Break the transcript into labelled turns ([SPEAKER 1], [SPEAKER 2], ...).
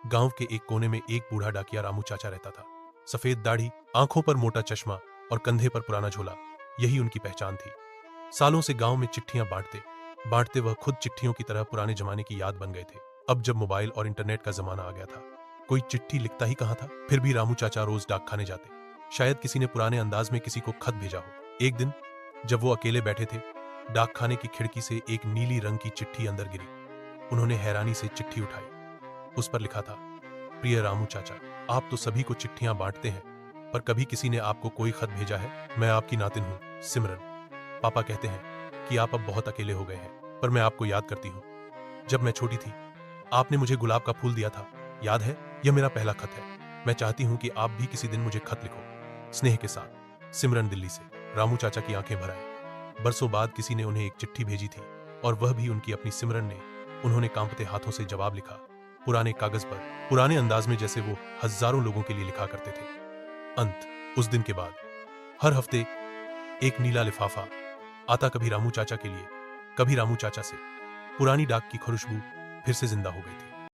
[SPEAKER 1] गांव के एक कोने में एक बूढ़ा डाकिया रामू चाचा रहता था। सफेद दाढ़ी, आंखों पर मोटा चश्मा और कंधे पर पुराना झोला, यही उनकी पहचान थी। सालों से गांव में चिट्ठियां बांटते बांटते वह खुद चिट्ठियों की तरह पुराने जमाने की याद बन गए थे। अब जब मोबाइल और इंटरनेट का जमाना आ गया था, कोई चिट्ठी लिखता ही कहाँ था। फिर भी रामू चाचा रोज डाक खाने जाते। शायद किसी ने पुराने अंदाज में किसी को खत भेजा हो। एक दिन जब वो अकेले बैठे थे, डाक खाने की खिड़की से एक नीली रंग की चिट्ठी अंदर गिरी। उन्होंने हैरानी से चिट्ठी उठाई। उस पर लिखा था, प्रिय रामू चाचा, आप तो सभी को चिट्ठियां बांटते हैं, पर कभी किसी ने आपको कोई खत भेजा है? मैं आपकी नातिन हूं, सिमरन। पापा कहते हैं कि आप अब बहुत अकेले हो गए हैं, पर मैं आपको याद करती हूँ। जब मैं छोटी थी, आपने मुझे गुलाब का फूल दिया था, याद है? यह मेरा पहला खत है। मैं चाहती हूँ कि आप भी किसी दिन मुझे खत लिखो। स्नेह के साथ, सिमरन, दिल्ली से। रामू चाचा की आंखें भर आई। बरसों बाद किसी ने उन्हें एक चिट्ठी भेजी थी, और वह भी उनकी अपनी सिमरन ने। उन्होंने कांपते हाथों से जवाब लिखा, पुराने कागज पर, पुराने अंदाज में, जैसे वो हजारों लोगों के लिए लिखा करते थे। अंत। उस दिन के बाद हर हफ्ते एक नीला लिफाफा आता, कभी रामू चाचा के लिए, कभी रामू चाचा से। पुरानी डाक की खुशबू फिर से जिंदा हो गई थी।